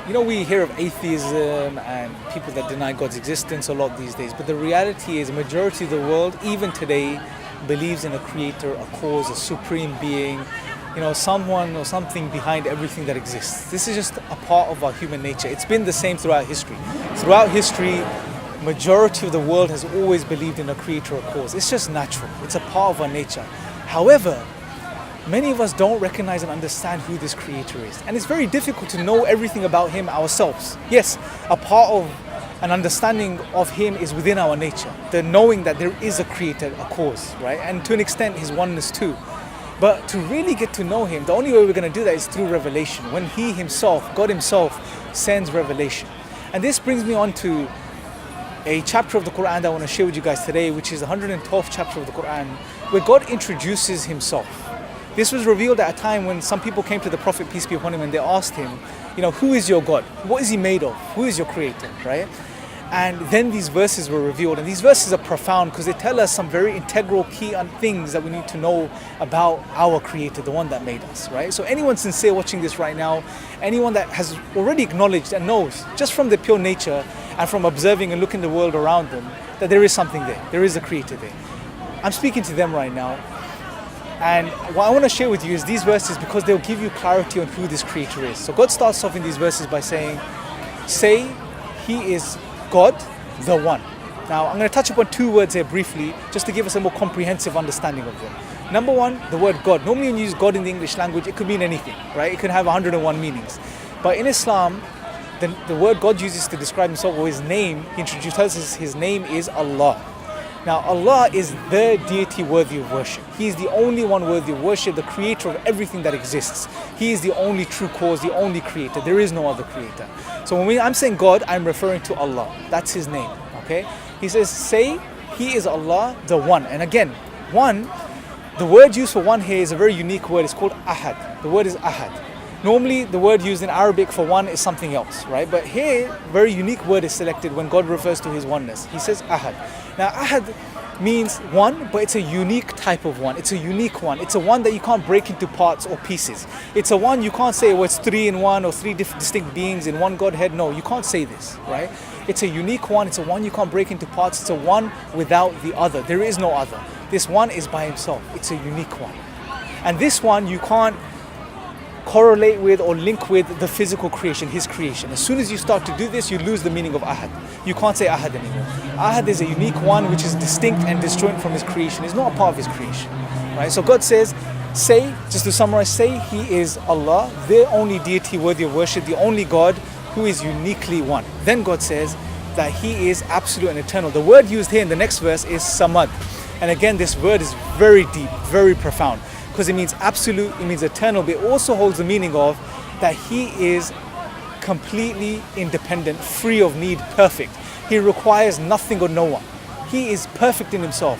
We hear of atheism and people that deny God's existence a lot these days, but the reality is a majority of the world, even today, believes in a creator, a cause, a supreme being, someone or something behind everything that exists. This is just a part of our human nature. It's been the same throughout history. Throughout history, majority of the world has always believed in a creator or cause. It's just natural. It's a part of our nature. However, many of us don't recognize and understand who this creator is. And it's very difficult to know everything about him ourselves. Yes, a part of an understanding of him is within our nature. The knowing that there is a creator, a cause, right? And to an extent, his oneness too. But to really get to know him, the only way we're going to do that is through revelation. When he himself, God himself, sends revelation. And this brings me on to a chapter of the Quran that I want to share with you guys today, which is the 112th chapter of the Quran, where God introduces himself. This was revealed at a time when some people came to the Prophet, peace be upon him, and they asked him, who is your God? What is he made of? Who is your creator, right? And then these verses were revealed. And these verses are profound because they tell us some very integral key things that we need to know about our creator, the one that made us, right? So anyone sincere watching this right now, anyone that has already acknowledged and knows, just from their pure nature and from observing and looking at the world around them, that there is something there. There is a creator there. I'm speaking to them right now. And what I want to share with you is these verses because they'll give you clarity on who this creator is. So God starts off in these verses by saying, say he is God, the one. Now I'm going to touch upon two words here briefly just to give us a more comprehensive understanding of them. Number one, the word God. Normally when you use God in the English language, it could mean anything, right? It could have 101 meanings. But in Islam, the word God uses to describe himself or his name, he introduces us, his name is Allah. Now Allah is the deity worthy of worship. He is the only one worthy of worship, the creator of everything that exists. He is the only true cause, the only creator. There is no other creator. So when I'm saying God, I'm referring to Allah. That's his name, okay? He says, say he is Allah, the one. And again, one, the word used for one here is a very unique word. It's called ahad. The word is ahad. Normally, the word used in Arabic for one is something else, right? But here, a very unique word is selected when God refers to his oneness. He says ahad. Now, ahad means one, but it's a unique type of one. It's a unique one. It's a one that you can't break into parts or pieces. It's a one you can't say, it's three in one or three distinct beings in one Godhead. No, you can't say this, right? It's a unique one. It's a one you can't break into parts. It's a one without the other. There is no other. This one is by himself. It's a unique one. And this one you can't correlate with or link with the physical creation, his creation. As soon as you start to do this, you lose the meaning of ahad. You can't say ahad anymore. Ahad is a unique one which is distinct and disjoint from his creation. It's not a part of his creation, right? So God says, say, just to summarize, say he is Allah, the only deity worthy of worship, the only God who is uniquely one. Then God says that he is absolute and eternal. The word used here in the next verse is samad. And again, this word is very deep, very profound, because it means absolute, it means eternal, but it also holds the meaning of that he is completely independent, free of need, perfect. He requires nothing or no one. He is perfect in himself.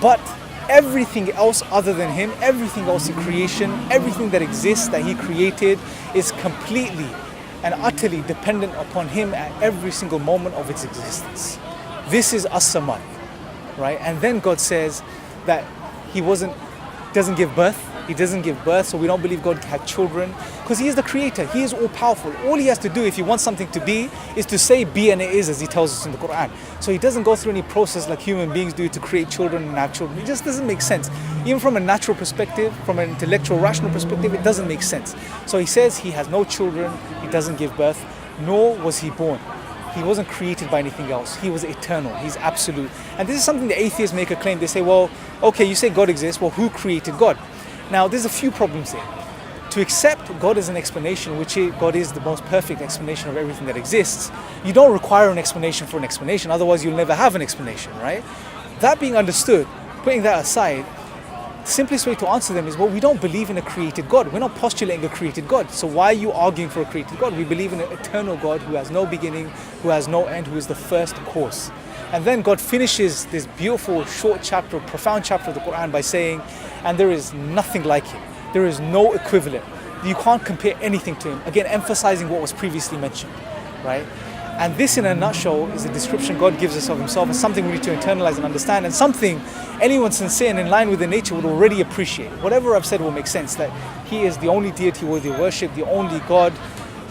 But everything else other than him, everything else in creation, everything that exists that he created is completely and utterly dependent upon him at every single moment of its existence. This is as-samad, right? And then God says that he doesn't give birth. He doesn't give birth, so we don't believe God had children, because he is the creator. He is all powerful. All he has to do if he wants something to be is to say be and it is, as he tells us in the Quran. So he doesn't go through any process like human beings do to create children and have children. It just doesn't make sense. Even from a natural perspective, from an intellectual, rational perspective, it doesn't make sense. So he says he has no children, he doesn't give birth, nor was he born. He wasn't created by anything else. He was eternal. He's absolute. And this is something the atheists make a claim. They say, well, okay, you say God exists. Well, who created God? Now, there's a few problems here. To accept God as an explanation, God is the most perfect explanation of everything that exists, you don't require an explanation for an explanation. Otherwise, you'll never have an explanation, right? That being understood, putting that aside, the simplest way to answer them is, well, we don't believe in a created God. We're not postulating a created God. So why are you arguing for a created God? We believe in an eternal God who has no beginning, who has no end, who is the first cause. And then God finishes this beautiful short chapter, profound chapter of the Quran by saying, and there is nothing like him. There is no equivalent. You can't compare anything to him. Again, emphasizing what was previously mentioned, right? And this in a nutshell is a description God gives us of himself, and something we need to internalize and understand, and something anyone sincere and in line with the nature would already appreciate. Whatever I've said will make sense, that he is the only deity worthy of worship, the only God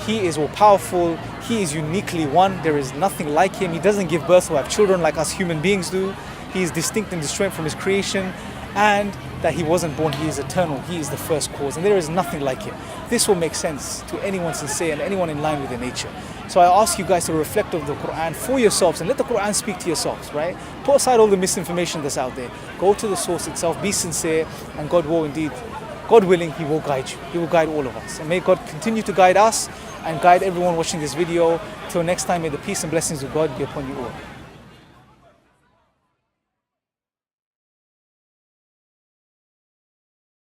He is all powerful. He is uniquely one. There is nothing like him. He doesn't give birth or have children like us human beings do. He is distinct and disjoint from his creation, and that he wasn't born. He is eternal. He is the first cause, and there is nothing like him. This will make sense to anyone sincere and anyone in line with their nature. So I ask you guys to reflect on the Quran for yourselves and let the Quran speak to yourselves, right? Put aside all the misinformation that's out there. Go to the source itself, be sincere, and God will indeed, God willing, He will guide you. He will guide all of us. And may God continue to guide us and guide everyone watching this video. Till next time, may the peace and blessings of God be upon you all.